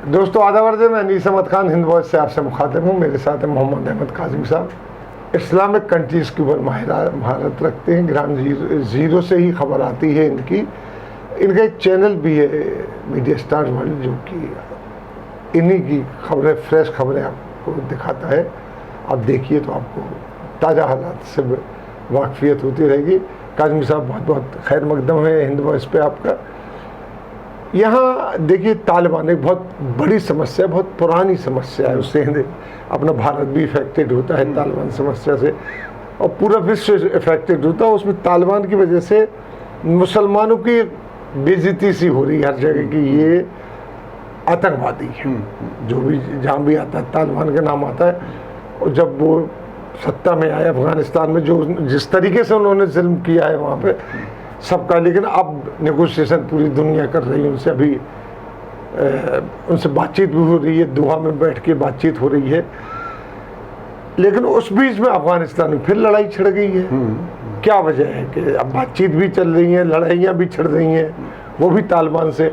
दोस्तों आदाब अर्ज़ है, मैं अनीस अहमद खान हिंद वॉइस से आपसे मुखातिब हूँ। मेरे साथ है मोहम्मद अहमद काजिम साहब, इस्लामिक कंट्रीज़ के ऊपर महारत रखते हैं। ग्राउंड ज़ीरो से ही खबर आती है इनकी। इनका एक चैनल भी है मीडिया स्टार वर्ल्ड, जो कि इन्हीं की खबरें, फ्रेश खबरें आपको दिखाता है। आप देखिए तो आपको ताज़ा हालात से वाकफियत होती रहेगी। काजिम साहब बहुत बहुत खैर मकदम है हिंद वॉइस पे आपका। यहाँ देखिए, तालिबान एक बहुत बड़ी समस्या, बहुत पुरानी समस्या है। उससे अपना भारत भी इफेक्टेड होता है तालिबान समस्या से, और पूरा विश्व इफेक्टेड होता है। उसमें तालिबान की वजह से मुसलमानों की बेइज्जती सी हो रही है हर जगह की। ये आतंकवादी है, जो भी जहाँ भी आता है तालिबान का नाम आता है। और जब वो सत्ता में आए अफगानिस्तान में, जो जिस तरीके से उन्होंने जुल्म किया है वहाँ पे सबका, लेकिन अब नेगोशिएशन पूरी दुनिया कर रही है उनसे। अभी उनसे बातचीत भी हो रही है, दोहा में बैठ के बातचीत हो रही है। लेकिन उस बीच में अफगानिस्तान में फिर लड़ाई छिड़ गई है। क्या वजह है कि अब बातचीत भी चल रही है, लड़ाइयाँ भी छिड़ रही हैं, वो भी तालिबान से।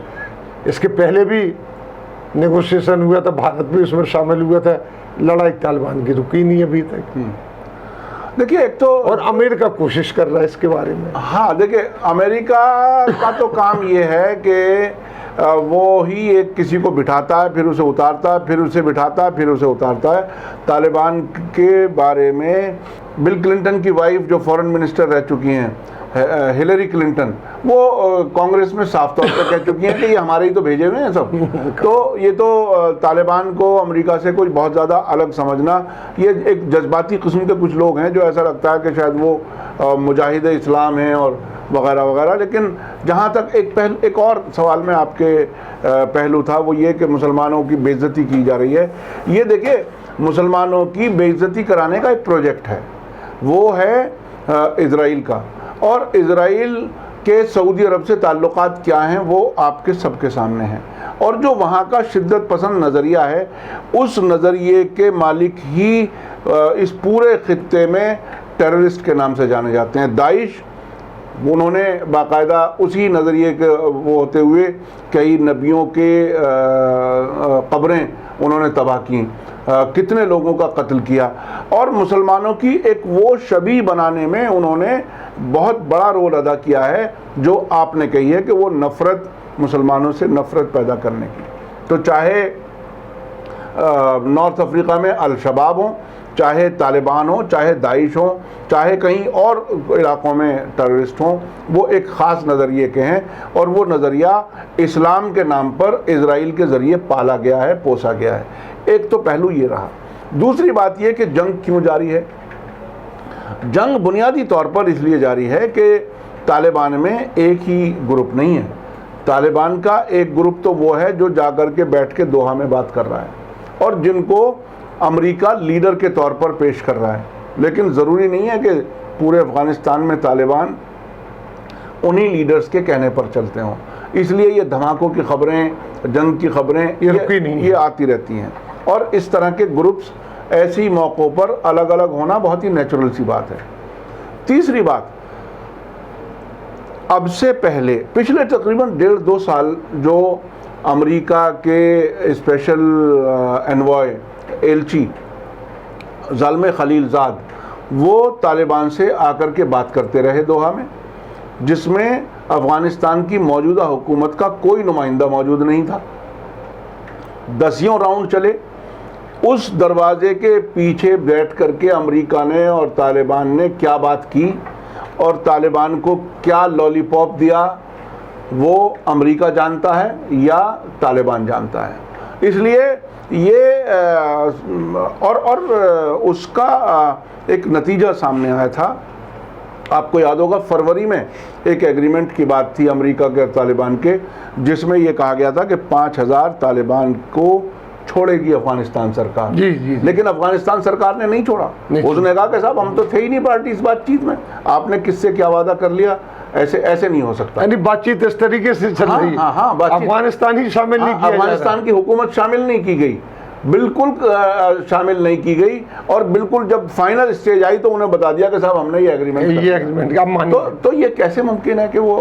इसके पहले भी नेगोशिएशन हुआ था, भारत भी उसमें शामिल हुआ था। लड़ाई तालिबान की रुकी नहीं अभी तक। देखिए, एक तो और अमेरिका कोशिश कर रहा है इसके बारे में। हाँ, देखिए, अमेरिका का तो काम ये है कि वो ही एक किसी को बिठाता है, फिर उसे उतारता है, फिर उसे बिठाता है, फिर उसे उतारता है। तालिबान के बारे में बिल क्लिंटन की वाइफ, जो फॉरेन मिनिस्टर रह चुकी हैं, हिलरी क्लिंटन, वो कांग्रेस में साफ तौर पर कह चुकी हैं कि ये हमारे ही तो भेजे हुए हैं सब। तो ये तो तालिबान को अमेरिका से कुछ बहुत ज़्यादा अलग समझना, ये एक जज्बाती किस्म के कुछ लोग हैं जो ऐसा लगता है कि शायद वो मुजाहिद इस्लाम हैं और वगैरह वगैरह। लेकिन जहाँ तक एक और सवाल में आपके पहलू था, वो ये कि मुसलमानों की बेइज्जती की जा रही है। ये देखिए, मुसलमानों की बेइज्जती कराने का एक प्रोजेक्ट है, वो है इजराइल का। और इजराइल के सऊदी अरब से ताल्लुकात क्या हैं वो आपके सबके सामने हैं। और जो वहाँ का शिद्दत पसंद नज़रिया है, उस नज़रिए के मालिक ही इस पूरे खित्ते में टेररिस्ट के नाम से जाने जाते हैं। दाइश, उन्होंने बाकायदा उसी नज़रिए के वो होते हुए कई नबियों के कब्रें उन्होंने तबाह की, कितने लोगों का कत्ल किया। और मुसलमानों की एक वो शबीह बनाने में उन्होंने बहुत बड़ा रोल अदा किया है, जो आपने कही है कि वो नफ़रत, मुसलमानों से नफ़रत पैदा करने की। तो चाहे नॉर्थ अफ्रीका में अल शबाब हो, चाहे तालिबान हो, चाहे दाइश हो, चाहे कहीं और इलाकों में टेररिस्ट हों, वो एक ख़ास नज़रिए के हैं। और वो नज़रिया इस्लाम के नाम पर इजराइल के ज़रिए पाला गया है, पोसा गया है। एक तो पहलू ये रहा। दूसरी बात ये कि जंग क्यों जारी है। जंग बुनियादी तौर पर इसलिए जारी है कि तालिबान में एक ही ग्रुप नहीं है। तालिबान का एक ग्रुप तो वो है जो जाकर के बैठ के दोहा में बात कर रहा है, और जिनको अमेरिका लीडर के तौर पर पेश कर रहा है। लेकिन ज़रूरी नहीं है कि पूरे अफ़गानिस्तान में तालिबान उन्हीं लीडर्स के कहने पर चलते हों। इसलिए ये धमाकों की खबरें, जंग की खबरें ये आती रहती हैं। और इस तरह के ग्रुप्स ऐसी मौक़ों पर अलग अलग होना बहुत ही नेचुरल सी बात है। तीसरी बात, अब से पहले पिछले तकरीबन 1.5-2 साल जो अमेरिका के स्पेशल एनवॉय एलची ज़ाल्मे खलीलज़ाद, वो तालिबान से आकर के बात करते रहे दोहा में, जिसमें अफ़गानिस्तान की मौजूदा हुकूमत का कोई नुमाइंदा मौजूद नहीं था। 10 राउंड चले। उस दरवाजे के पीछे बैठ करके अमेरिका ने और तालिबान ने क्या बात की और तालिबान को क्या लॉलीपॉप दिया, वो अमेरिका जानता है या तालिबान जानता है। इसलिए ये और उसका एक नतीजा सामने आया था। आपको याद होगा, फरवरी में एक एग्रीमेंट की बात थी अमेरिका के और तालिबान के, जिसमें यह कहा गया था कि 5000 तालिबान को छोड़ेगी अफगानिस्तान सरकार। जी। लेकिन अफगानिस्तान सरकार ने नहीं छोड़ा। उसने कहा कि साहब, हम तो थे ही नहीं पार्टी इस बातचीत में, आपने किससे क्या वादा कर लिया, ऐसे नहीं हो सकता। यानी बातचीत इस तरीके से चल रही है। हाँ, अफगानिस्तान ही शामिल नहीं किया, अफगानिस्तान की हुकूमत शामिल नहीं की गई, बिल्कुल शामिल नहीं की गई। और बिल्कुल जब फाइनल स्टेज आई तो उन्हें बता दिया कि साहब, हमने ये एग्रीमेंट तो ये कैसे मुमकिन है कि वो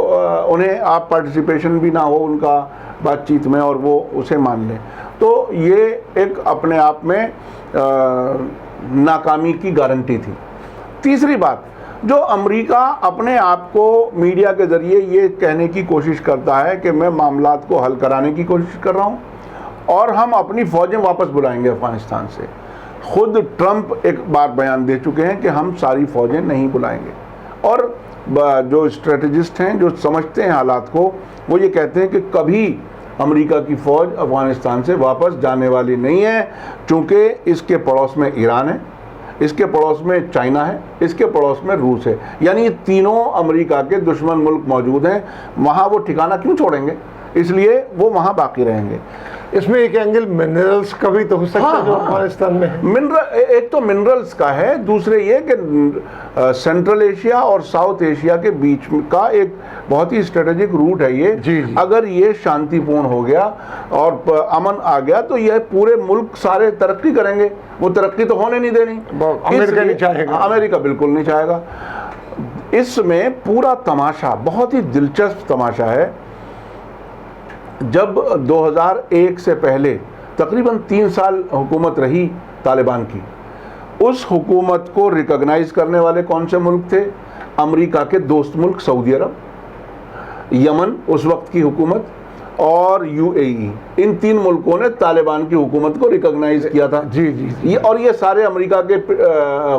उन्हें आप पार्टिसिपेशन भी ना हो उनका बातचीत में और वो उसे मान लें। तो ये एक अपने आप में नाकामी की गारंटी थी। तीसरी बात, जो अमेरिका अपने आप को मीडिया के ज़रिए ये कहने की कोशिश करता है कि मैं मामलात को हल कराने की कोशिश कर रहा हूँ और हम अपनी फ़ौजें वापस बुलाएंगे अफ़गानिस्तान से। खुद ट्रंप एक बार बयान दे चुके हैं कि हम सारी फ़ौजें नहीं बुलाएंगे, और जो स्ट्रेटजिस्ट हैं, जो समझते हैं हालात को, वो ये कहते हैं कि कभी अमेरिका की फ़ौज अफ़गानिस्तान से वापस जाने वाली नहीं है, चूँकि इसके पड़ोस में ईरान है, इसके पड़ोस में चाइना है, इसके पड़ोस में रूस है, यानी ये तीनों अमेरिका के दुश्मन मुल्क मौजूद हैं। वहाँ वो ठिकाना क्यों छोड़ेंगे, इसलिए वो वहाँ बाकी रहेंगे। इसमें एक एंगल मिनरल्स का भी तो हो सकता है, जो अफगानिस्तान में है। मिनरल, एक तो मिनरल्स का है, दूसरे ये कि सेंट्रल एशिया और साउथ एशिया के बीच का एक बहुत ही स्ट्रेटेजिक रूट है ये। जी। अगर ये शांतिपूर्ण हो गया और अमन आ गया तो यह पूरे मुल्क सारे तरक्की करेंगे। वो तरक्की तो होने नहीं देनी, अमेरिका नहीं चाहेगा, अमेरिका बिल्कुल नहीं चाहेगा। इसमें पूरा तमाशा बहुत ही दिलचस्प तमाशा है। जब 2001 से पहले तकरीबन 3 साल हुकूमत रही तालिबान की, उस हुकूमत को रिकॉग्नाइज करने वाले कौन से मुल्क थे? अमेरिका के दोस्त मुल्क सऊदी अरब, यमन उस वक्त की हुकूमत, और यूएई। इन 3 मुल्कों ने तालिबान की हुकूमत को रिकॉग्नाइज किया था। जी जी, जी। ये सारे अमेरिका के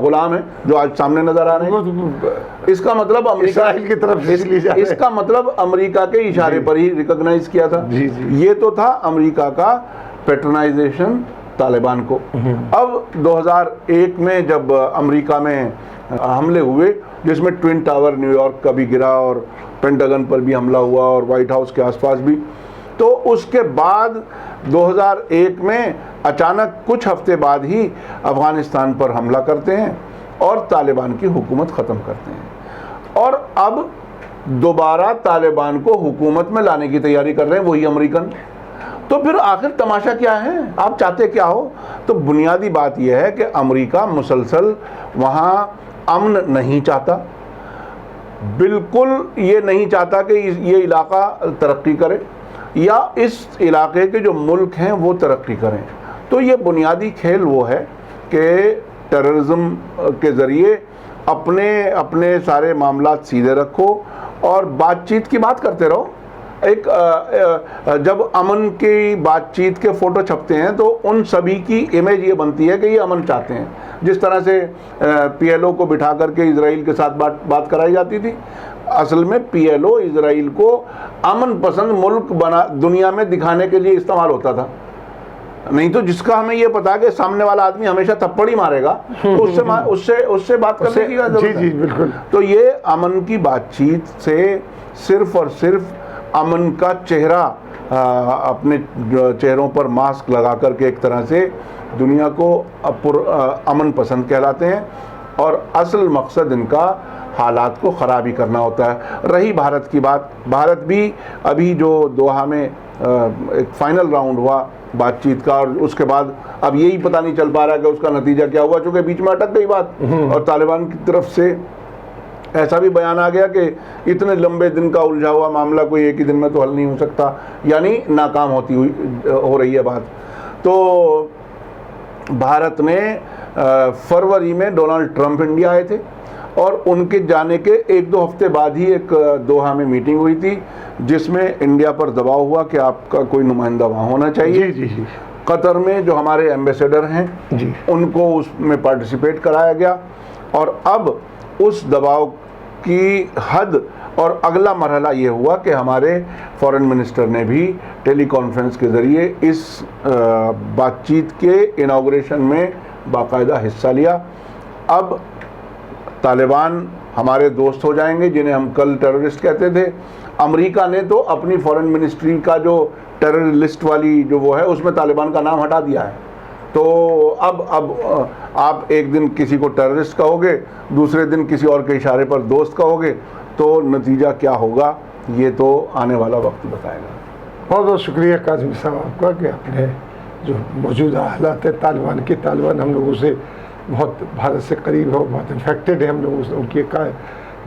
गुलाम हैं जो आज सामने नजर आ रहे हैं। इसका मतलब अमेरिका की तरफ से ली जा रही है। इसका मतलब अमेरिका के इशारे पर ही रिकॉग्नाइज किया था। जी जी। ये तो था अमेरिका का पैट्रनाइजेशन तालिबान को। अब 2001 में जब अमेरिका में हमले हुए, जिसमें ट्विन टावर न्यूयॉर्क का भी गिरा और पेंटागन पर भी हमला हुआ और व्हाइट हाउस के आसपास भी, तो उसके बाद 2001 में अचानक कुछ हफ्ते बाद ही अफगानिस्तान पर हमला करते हैं और तालिबान की हुकूमत ख़त्म करते हैं। और अब दोबारा तालिबान को हुकूमत में लाने की तैयारी कर रहे हैं वही अमेरिकन। तो फिर आखिर तमाशा क्या है, आप चाहते क्या हो? तो बुनियादी बात यह है कि अमेरिका मुसलसल वहाँ अमन नहीं चाहता, बिल्कुल ये नहीं चाहता कि ये इलाका तरक्की करे या इस इलाके के जो मुल्क हैं वो तरक्की करें। तो ये बुनियादी खेल वो है कि टेररिज्म के ज़रिए अपने अपने सारे मामलात सीधे रखो और बातचीत की बात करते रहो। जब अमन की बातचीत के फ़ोटो छपते हैं तो उन सभी की इमेज ये बनती है कि ये अमन चाहते हैं। जिस तरह से पीएलओ को बिठा करके इजराइल के साथ बात कराई जाती थी, असल में पीएलओ इजराइल को अमन पसंद मुल्क बना दुनिया में दिखाने के लिए इस्तेमाल होता था। नहीं तो जिसका हमें ये पता कि सामने वाला आदमी हमेशा थप्पड़ ही मारेगा, तो उससे बात करने की जरूरत है। जी जी बिल्कुल। तो ये अमन की बातचीत से सिर्फ और सिर्फ अमन का चेहरा अपने चेहरों पर मास्क लगा करके एक तरह से दुनिया को अमन पसंद कहलाते हैं, और असल मकसद इनका हालात को ख़राब ही करना होता है। रही भारत की बात, भारत भी अभी जो दोहा में एक फाइनल राउंड हुआ बातचीत का, और उसके बाद अब यही पता नहीं चल पा रहा कि उसका नतीजा क्या हुआ, चूँकि बीच में अटक गई बात और तालिबान की तरफ से ऐसा भी बयान आ गया कि इतने लंबे दिन का उलझा हुआ मामला कोई एक ही दिन में तो हल नहीं हो सकता, यानी नाकाम हो रही है बात। तो भारत ने फरवरी में डोनाल्ड ट्रंप इंडिया आए थे और उनके जाने के 1-2 हफ्ते बाद ही एक दोहा में मीटिंग हुई थी जिसमें इंडिया पर दबाव हुआ कि आपका कोई नुमाइंदा वहाँ होना चाहिए। जी जी। कतर में जो हमारे एम्बेसडर हैं जी, उनको उसमें पार्टिसिपेट कराया गया, और अब उस दबाव की हद और अगला मरहला ये हुआ कि हमारे फॉरेन मिनिस्टर ने भी टेली कॉन्फ्रेंस के ज़रिए इस बातचीत के इनाग्रेशन में बाकायदा हिस्सा लिया। अब तालिबान हमारे दोस्त हो जाएंगे जिन्हें हम कल टेररिस्ट कहते थे। अमेरिका ने तो अपनी फॉरेन मिनिस्ट्री का जो टेरर लिस्ट वाली जो वो है उसमें तालिबान का नाम हटा दिया है। तो अब आप एक दिन किसी को टेररिस्ट कहोगे, दूसरे दिन किसी और के इशारे पर दोस्त कहोगे, तो नतीजा क्या होगा ये तो आने वाला वक्त बताएगा। बहुत बहुत शुक्रिया काज़मी साहब आपका कि आपने जो मौजूदा हालात है तालिबान के, तालिबान हम लोगों से बहुत भारत से करीब है, बहुत इन्फेक्टेड है हम लोगों से उनकी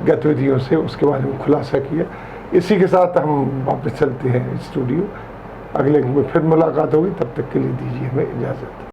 गतिविधियों से, उसके बारे में खुलासा किया। इसी के साथ हम वापस चलते हैं स्टूडियो। अगले में फिर मुलाकात होगी, तब तक के लिए दीजिए हमें इजाज़त।